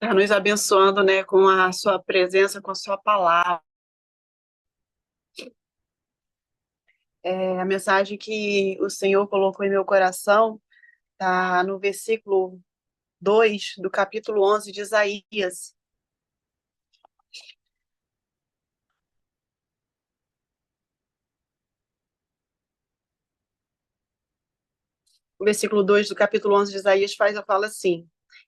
Está nos abençoando, né, com a sua presença, com a sua palavra. A mensagem que o Senhor colocou em meu coração está no versículo 2 do capítulo 11 de Isaías. O versículo 2 do capítulo 11 de Isaías fala assim: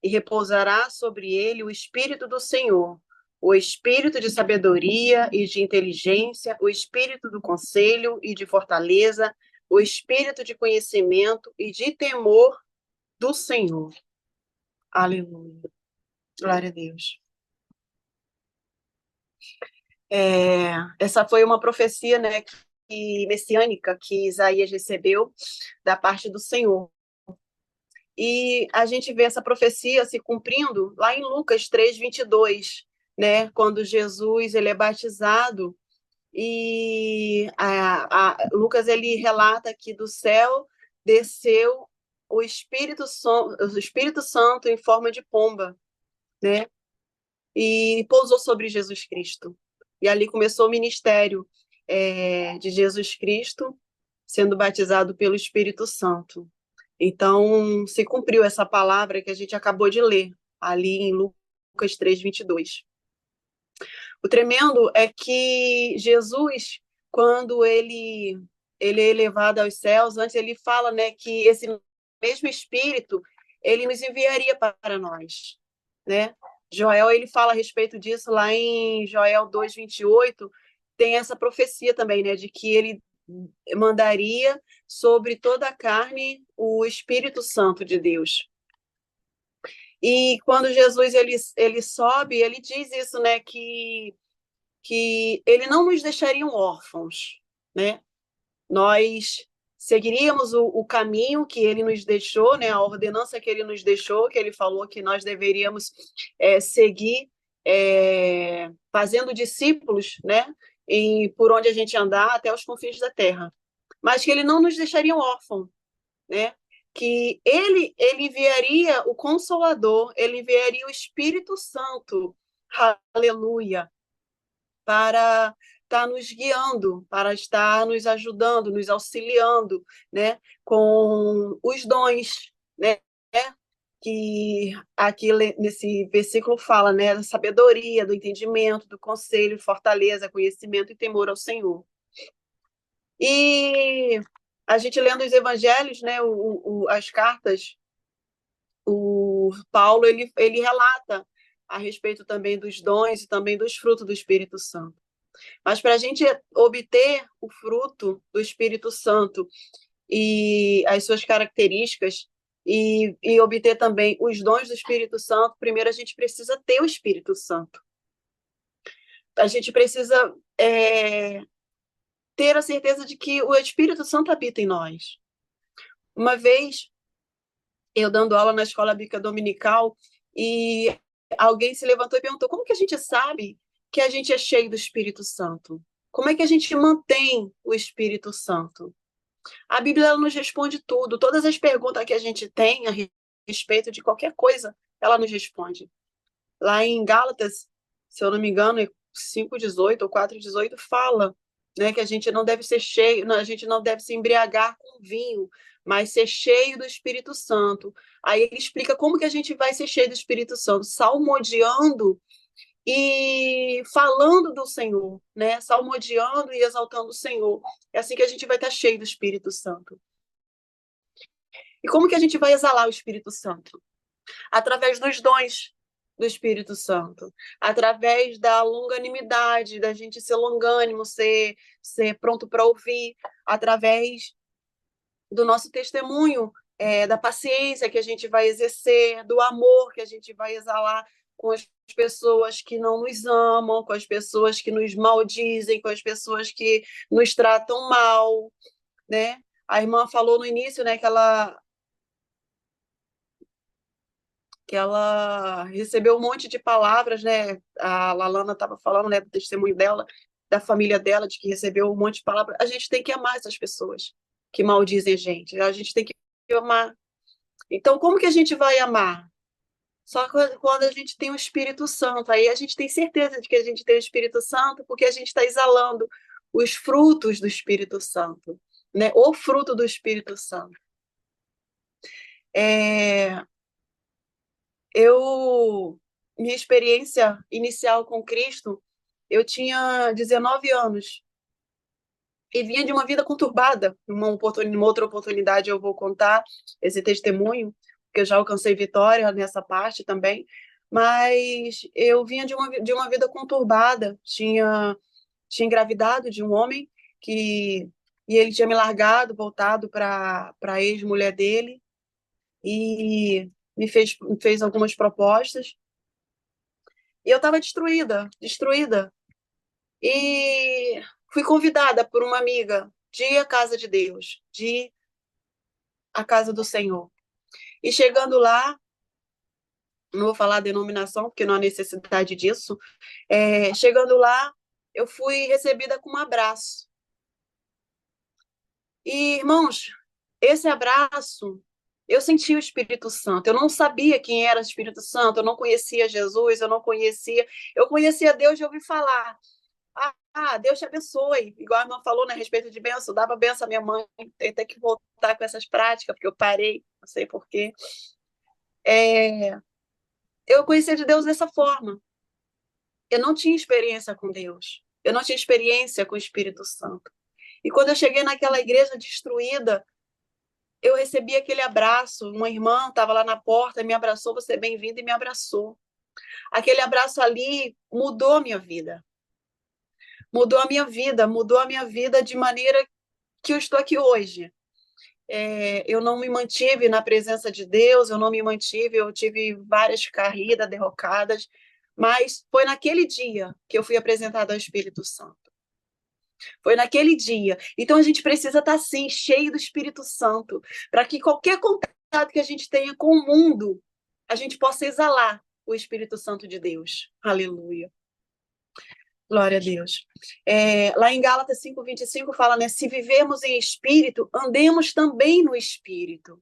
E repousará sobre ele o Espírito do Senhor, o Espírito de sabedoria e de inteligência, o Espírito do conselho e de fortaleza, o Espírito de conhecimento e de temor do Senhor. Aleluia. Glória a Deus. Essa foi uma profecia, né, messiânica que Isaías recebeu da parte do Senhor. E a gente vê essa profecia se cumprindo lá em Lucas 3:22, né, quando Jesus ele é batizado e Lucas ele relata que do céu desceu o Espírito Santo em forma de pomba, né? E pousou sobre Jesus Cristo. E ali começou o ministério de Jesus Cristo sendo batizado pelo Espírito Santo. Então, se cumpriu essa palavra que a gente acabou de ler, ali em Lucas 3:22. O tremendo é que Jesus, quando ele é elevado aos céus, antes ele fala, né, que esse mesmo Espírito, ele nos enviaria para nós, né? Joel, ele fala a respeito disso lá em Joel 2:28, tem essa profecia também, né, de que ele mandaria sobre toda a carne o Espírito Santo de Deus. E quando Jesus ele sobe, ele diz isso, né, que ele não nos deixaria órfãos, né? Nós seguiríamos o caminho que ele nos deixou, né? A ordenança que ele nos deixou, que ele falou que nós deveríamos seguir, fazendo discípulos, né? E por onde a gente andar até os confins da terra. Mas que ele não nos deixaria órfãos, né? Que ele enviaria o Consolador, ele enviaria o Espírito Santo, aleluia, para estar nos guiando, para estar nos ajudando, nos auxiliando, né, com os dons, né, que aqui nesse versículo fala, né, da sabedoria, do entendimento, do conselho, fortaleza, conhecimento e temor ao Senhor. E a gente lendo os evangelhos, né, as cartas, o Paulo ele relata a respeito também dos dons e também dos frutos do Espírito Santo. Mas para a gente obter o fruto do Espírito Santo e as suas características e obter também os dons do Espírito Santo, primeiro a gente precisa ter o Espírito Santo. A gente precisa ter a certeza de que o Espírito Santo habita em nós. Uma vez, eu dando aula na escola bíblica dominical, e alguém se levantou e perguntou: como que a gente sabe que a gente é cheio do Espírito Santo? Como é que a gente mantém o Espírito Santo? A Bíblia ela nos responde tudo. Todas as perguntas que a gente tem a respeito de qualquer coisa, ela nos responde. Lá em Gálatas, se eu não me engano, 5:18 ou 4:18, fala, né, que a gente não deve ser cheio, a gente não deve se embriagar com vinho, mas ser cheio do Espírito Santo. Aí ele explica como que a gente vai ser cheio do Espírito Santo, salmodiando e falando do Senhor, né? Salmodiando e exaltando o Senhor. É assim que a gente vai estar cheio do Espírito Santo. E como que a gente vai exalar o Espírito Santo? Através dos dons do Espírito Santo, através da longanimidade, da gente ser longânimo, ser pronto para ouvir, através do nosso testemunho, da paciência que a gente vai exercer, do amor que a gente vai exalar com as pessoas que não nos amam, com as pessoas que nos maldizem, com as pessoas que nos tratam mal, né? A irmã falou no início, né, que ela recebeu um monte de palavras, né? A Lalana estava falando, né, do testemunho dela, da família dela, de que recebeu um monte de palavras. A gente tem que amar essas pessoas que maldizem a gente tem que amar. Então, como que a gente vai amar? Só que quando a gente tem o Espírito Santo, aí a gente tem certeza de que a gente tem o Espírito Santo, porque a gente está exalando os frutos do Espírito Santo, né? O fruto do Espírito Santo. Minha experiência inicial com Cristo, eu tinha 19 anos e vinha de uma vida conturbada. Uma outra oportunidade eu vou contar esse testemunho, porque eu já alcancei vitória nessa parte também, mas eu vinha de uma vida conturbada, tinha engravidado de um homem que e ele tinha me largado, voltado para a ex-mulher dele e me fez algumas propostas. E eu estava destruída, destruída. E fui convidada por uma amiga de ir à casa de Deus, de ir à casa do Senhor. E chegando lá, não vou falar a denominação, porque não há necessidade disso. Chegando lá, eu fui recebida com um abraço. E, irmãos, esse abraço, eu senti o Espírito Santo. Eu não sabia quem era o Espírito Santo, eu não conhecia Jesus, eu conhecia Deus de ouvir falar. Deus te abençoe. Igual a irmã falou, né, a respeito de bênção, dava bênção à minha mãe, tem até que voltar com essas práticas, porque eu parei, não sei porquê. Eu conhecia de Deus dessa forma. Eu não tinha experiência com Deus. Eu não tinha experiência com o Espírito Santo. E quando eu cheguei naquela igreja destruída, eu recebi aquele abraço. Uma irmã estava lá na porta, me abraçou, você é bem-vinda, e me abraçou. Aquele abraço ali mudou a minha vida. Mudou a minha vida de maneira que eu estou aqui hoje. Eu não me mantive na presença de Deus, eu tive várias carreiras derrocadas, mas foi naquele dia que eu fui apresentada ao Espírito Santo. Foi naquele dia. Então a gente precisa estar assim, cheio do Espírito Santo, para que qualquer contato que a gente tenha com o mundo, a gente possa exalar o Espírito Santo de Deus. Aleluia. Glória a Deus. Lá em Gálatas 5:25 fala, né? Se vivemos em espírito, andemos também no espírito.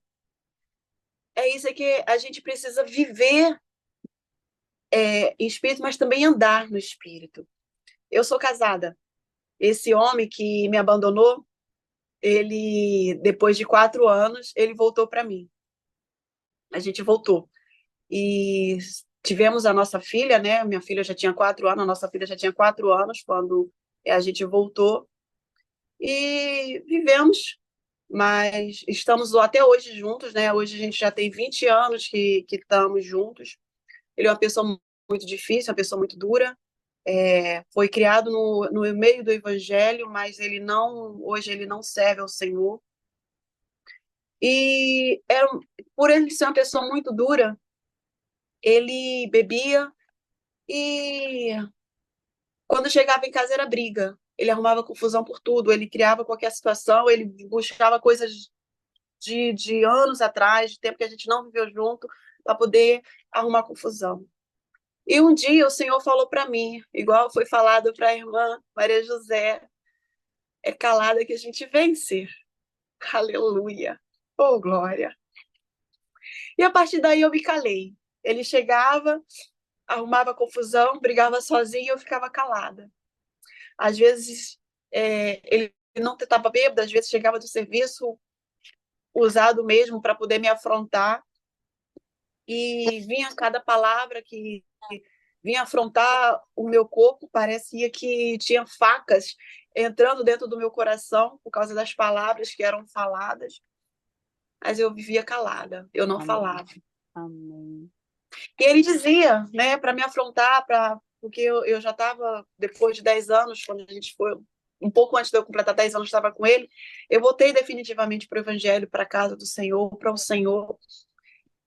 É isso que a gente precisa viver em espírito, mas também andar no espírito. Eu sou casada. Esse homem que me abandonou, ele, depois de 4 anos, ele voltou para mim. A gente voltou. E tivemos a nossa filha, né? Minha filha já tinha 4 anos, a nossa filha já tinha 4 anos quando a gente voltou. E vivemos, mas estamos até hoje juntos, né? Hoje a gente já tem 20 anos que estamos juntos. Ele é uma pessoa muito difícil, uma pessoa muito dura. Foi criado no meio do evangelho, mas hoje ele não serve ao Senhor. E por ele ser uma pessoa muito dura, ele bebia e quando chegava em casa era briga. Ele arrumava confusão por tudo, ele criava qualquer situação, ele buscava coisas de anos atrás, de tempo que a gente não viveu junto, para poder arrumar confusão. E um dia o Senhor falou para mim, igual foi falado para a irmã Maria José, é calada que a gente vence. Aleluia. Oh, glória. E a partir daí eu me calei. Ele chegava, arrumava confusão, brigava sozinho e eu ficava calada. Às vezes, ele não estava bêbado, às vezes chegava do serviço usado mesmo para poder me afrontar. E vinha cada palavra que vinha afrontar o meu corpo, parecia que tinha facas entrando dentro do meu coração por causa das palavras que eram faladas, mas eu vivia calada, eu não falava. Amém. E ele dizia, né, para me afrontar, porque eu já estava, depois de 10 anos, quando a gente foi, um pouco antes de eu completar 10 anos, estava com ele, eu voltei definitivamente para o Evangelho, para a casa do Senhor, para o Senhor.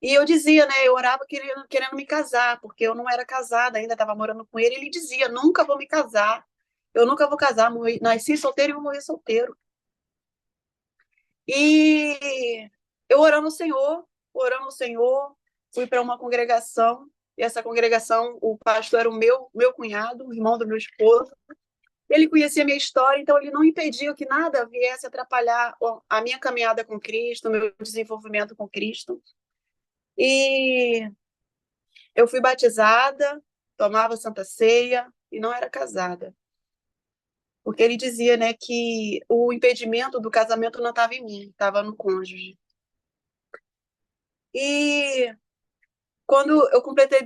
E eu dizia, né, eu orava querendo me casar, porque eu não era casada ainda, estava morando com ele. Ele dizia, nunca vou me casar, eu nunca vou casar, nasci solteiro e vou morrer solteiro. E eu orando ao Senhor, fui para uma congregação, e essa congregação, o pastor era o meu cunhado, o irmão do meu esposo. Ele conhecia a minha história, então ele não impediu que nada viesse atrapalhar a minha caminhada com Cristo, o meu desenvolvimento com Cristo. E eu fui batizada, tomava Santa Ceia e não era casada. Porque ele dizia, né, que o impedimento do casamento não estava em mim, estava no cônjuge. E quando eu completei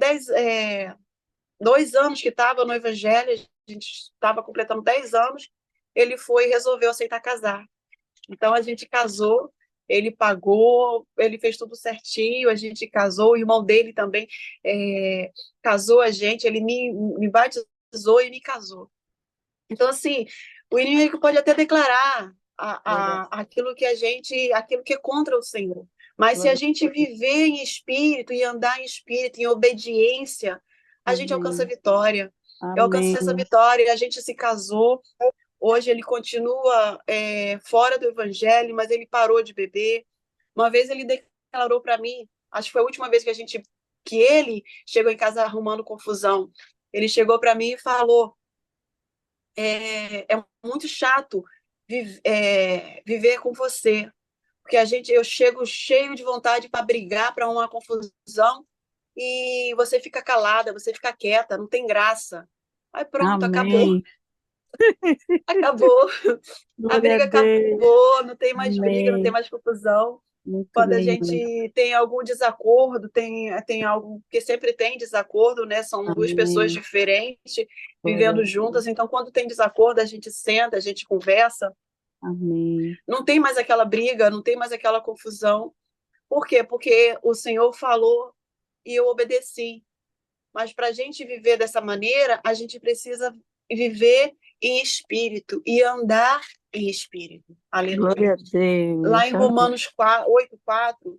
2 anos que estava no Evangelho, a gente estava completando 10 anos, ele foi e resolveu aceitar casar. Então a gente casou, ele pagou, ele fez tudo certinho, a gente casou, o irmão dele também casou a gente, ele me batizou e me casou. Então, assim, o inimigo pode até declarar Verdade. aquilo que é contra o Senhor. Mas se a Glória gente viver em espírito e andar em espírito, em obediência, a a gente alcança a Amém. vitória. Eu alcancei essa Amém. vitória, a gente se casou. Hoje ele continua fora do evangelho, mas ele parou de beber. Uma vez ele declarou para mim, acho que foi a última vez que ele chegou em casa arrumando confusão. Ele chegou para mim e falou: é muito chato viver com você, porque eu chego cheio de vontade para brigar, para uma confusão, e você fica calada, você fica quieta, não tem graça. Aí pronto, acabou, Amém. acabou. A Glória a briga Deus. acabou, não tem mais briga, não tem Amém. mais confusão. Muito Quando a lindo. gente tem algum desacordo, tem algo que sempre tem desacordo, né? São duas pessoas Amém. diferentes Glória a vivendo Deus. juntas, então quando tem desacordo, a gente senta, a gente conversa, Amém. não tem mais aquela briga, não tem mais aquela confusão. Por quê? Porque o Senhor falou e eu obedeci. Mas para a gente viver dessa maneira, a gente precisa viver em espírito e andar em espírito. Glória Aleluia. a Lá em Deus. Amém. Romanos 8:4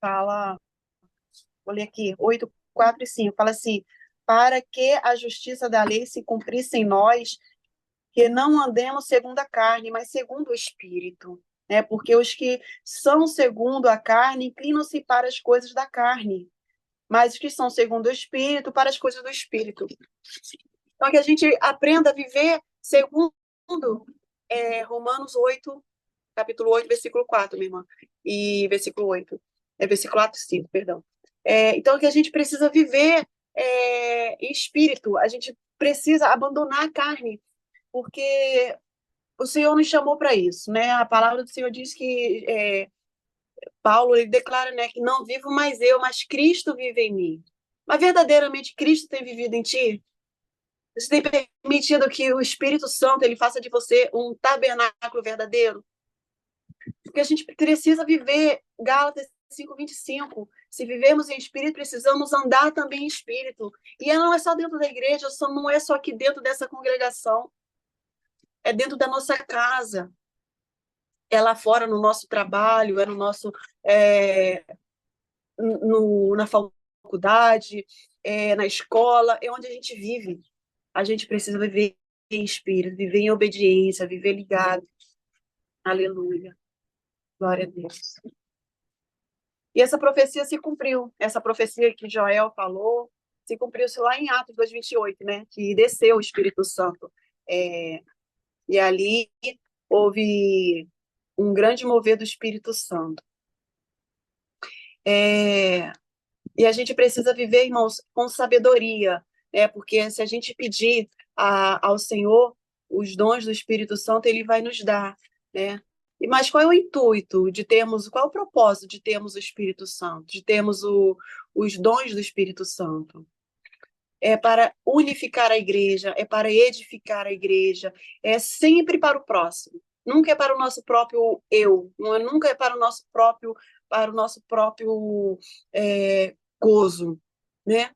fala, vou ler aqui, 8:4 e 5, fala assim: para que a justiça da lei se cumprisse em nós, que não andemos segundo a carne, mas segundo o Espírito. Né? Porque os que são segundo a carne inclinam-se para as coisas da carne, mas os que são segundo o Espírito, para as coisas do Espírito. Então, que a gente aprenda a viver segundo Romanos 8, capítulo 8, versículo 4, minha irmã, e versículo 8, versículo 4 e 5, perdão. Então, que a gente precisa viver em espírito, a gente precisa abandonar a carne, porque o Senhor nos chamou para isso, né? A palavra do Senhor diz que Paulo ele declara, né, que não vivo mais eu, mas Cristo vive em mim. Mas verdadeiramente Cristo tem vivido em ti? Você tem permitido que o Espírito Santo ele faça de você um tabernáculo verdadeiro? Porque a gente precisa viver Gálatas 5:25. Se vivemos em espírito, precisamos andar também em espírito. E não é só dentro da igreja, não é só aqui dentro dessa congregação, é dentro da nossa casa, é lá fora no nosso trabalho, é no nosso é, na faculdade, na escola, é onde a gente vive. A gente precisa viver em espírito, viver em obediência, viver ligado. Aleluia. Glória a Deus. E essa profecia se cumpriu. Essa profecia que Joel falou se cumpriu-se lá em Atos 2:28, né? Que desceu o Espírito Santo. E ali houve um grande mover do Espírito Santo. E a gente precisa viver, irmãos, com sabedoria, né? Porque se a gente pedir ao Senhor os dons do Espírito Santo, ele vai nos dar, né? Mas qual é o intuito de termos, qual é o propósito de termos o Espírito Santo, de termos os dons do Espírito Santo? É para unificar a igreja, é para edificar a igreja, é sempre para o próximo. Nunca é para o nosso próprio eu, nunca é para o nosso próprio gozo, né?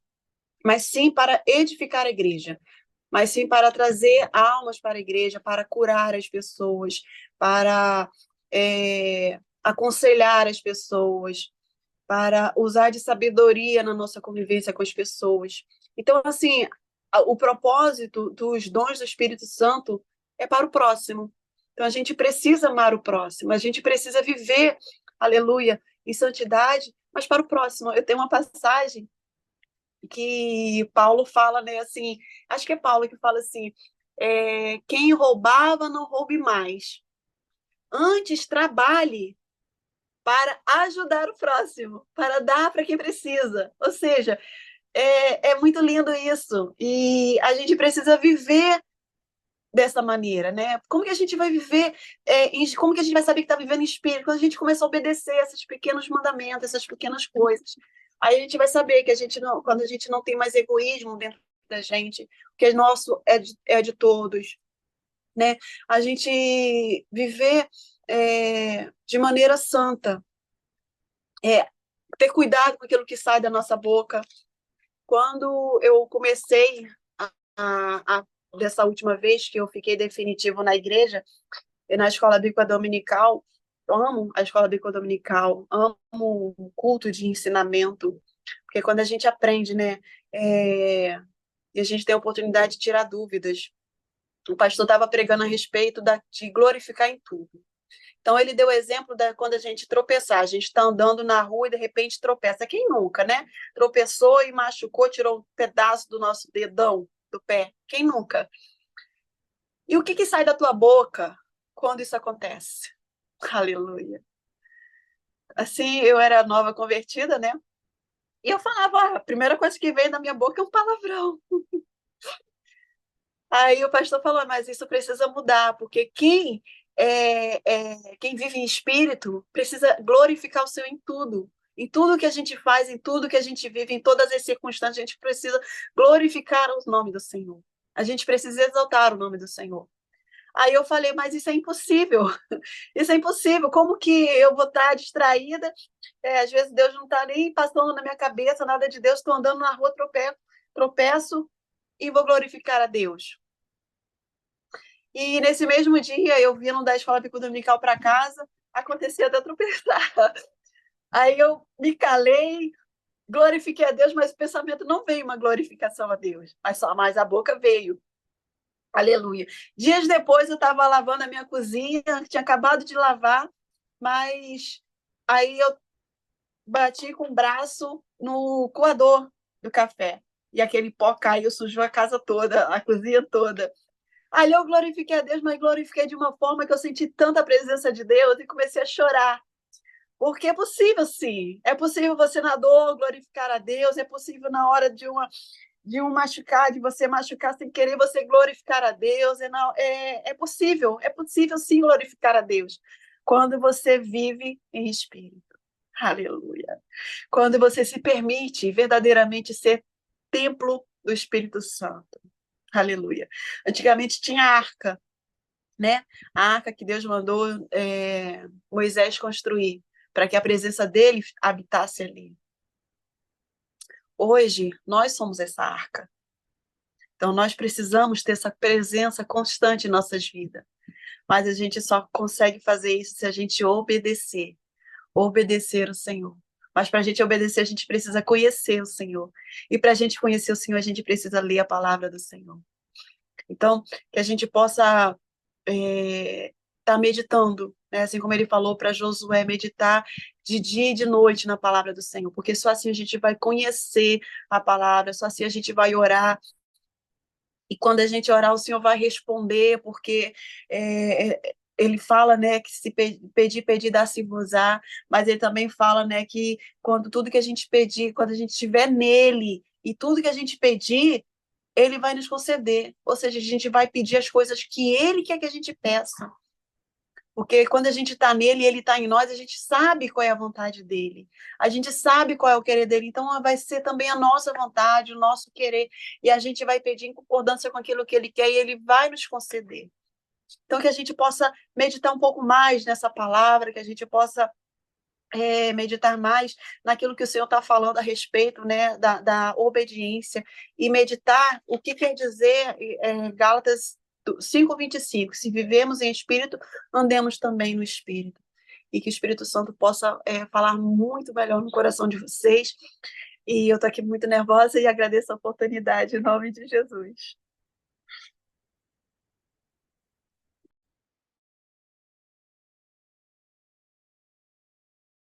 Mas sim para edificar a igreja, mas sim para trazer almas para a igreja, para curar as pessoas, para aconselhar as pessoas, para usar de sabedoria na nossa convivência com as pessoas. Então, assim, o propósito dos dons do Espírito Santo é para o próximo. Então, a gente precisa amar o próximo, a gente precisa viver, aleluia, em santidade, mas para o próximo. Eu tenho uma passagem que Paulo fala, né, assim, acho que é Paulo que fala assim, quem roubava, não roube mais. Antes, trabalhe para ajudar o próximo, para dar para quem precisa. Ou seja, é muito lindo isso. E a gente precisa viver dessa maneira, né? Como que a gente vai viver, como que a gente vai saber que está vivendo em espírito? Quando a gente começa a obedecer esses pequenos mandamentos, essas pequenas coisas. Aí a gente vai saber que quando a gente não tem mais egoísmo dentro da gente, que é nosso é de todos, né? A gente viver de maneira santa, ter cuidado com aquilo que sai da nossa boca. Quando eu comecei dessa última vez que eu fiquei definitivo na igreja, e na escola bíblica dominical, eu amo a escola bíblica dominical, amo o culto de ensinamento, porque quando a gente aprende, né, e a gente tem a oportunidade de tirar dúvidas. O pastor estava pregando a respeito de glorificar em tudo. Então, ele deu o exemplo da quando a gente tropeçar, a gente está andando na rua e de repente tropeça. Quem nunca, né? Tropeçou e machucou, tirou um pedaço do nosso dedão do pé. Quem nunca? E o que sai da tua boca quando isso acontece? Aleluia. Assim, eu era nova convertida, né? E eu falava, a primeira coisa que veio na minha boca é um palavrão. Aí o pastor falou, mas isso precisa mudar, porque quem vive em espírito precisa glorificar o Senhor em tudo. Em tudo que a gente faz, em tudo que a gente vive, em todas as circunstâncias, a gente precisa glorificar o nome do Senhor. A gente precisa exaltar o nome do Senhor. Aí eu falei, mas isso é impossível. Isso é impossível. Como que eu vou estar distraída? Às vezes Deus não está nem passando na minha cabeça, nada de Deus. Estou andando na rua, tropeço e vou glorificar a Deus. E nesse mesmo dia, eu vindo da escola bíblica dominical para casa, acontecia de eu tropeçar. Aí eu me calei, glorifiquei a Deus, mas o pensamento não veio uma glorificação a Deus, mas a boca veio. Aleluia. Dias depois, eu estava lavando a minha cozinha, tinha acabado de lavar, mas aí eu bati com o braço no coador do café. E aquele pó caiu, sujou a casa toda, a cozinha toda. Ali eu glorifiquei a Deus, mas glorifiquei de uma forma que eu senti tanta presença de Deus e comecei a chorar. Porque é possível, sim. É possível você na dor glorificar a Deus, é possível na hora de um machucar, de você machucar sem querer, você glorificar a Deus. É possível sim glorificar a Deus. Quando você vive em espírito. Aleluia. Quando você se permite verdadeiramente ser templo do Espírito Santo. Aleluia. Antigamente tinha a arca, né? A arca que Deus mandou Moisés construir para que a presença dele habitasse ali. Hoje, nós somos essa arca. Então, nós precisamos ter essa presença constante em nossas vidas. Mas a gente só consegue fazer isso se a gente obedecer o Senhor. Mas para a gente obedecer, a gente precisa conhecer o Senhor. E para a gente conhecer o Senhor, a gente precisa ler a palavra do Senhor. Então, que a gente possa estar meditando, né? Assim como ele falou para Josué, meditar de dia e de noite na palavra do Senhor, porque só assim a gente vai conhecer a palavra, só assim a gente vai orar. E quando a gente orar, o Senhor vai responder, porque ele fala, né, que se pedir, dá-se-vos-á, mas ele também fala, né, que quando tudo que a gente pedir, quando a gente estiver nele, e tudo que a gente pedir, ele vai nos conceder. Ou seja, a gente vai pedir as coisas que ele quer que a gente peça. Porque quando a gente está nele e ele está em nós, a gente sabe qual é a vontade dele. A gente sabe qual é o querer dele. Então, vai ser também a nossa vontade, o nosso querer. E a gente vai pedir em concordância com aquilo que ele quer e ele vai nos conceder. Então, que a gente possa meditar um pouco mais nessa palavra, que a gente possa meditar mais naquilo que o Senhor está falando a respeito, né, da obediência, e meditar o que quer dizer Gálatas 5:25, se vivemos em espírito, andemos também no espírito, e que o Espírito Santo possa falar muito melhor no coração de vocês, e eu estou aqui muito nervosa e agradeço a oportunidade em nome de Jesus.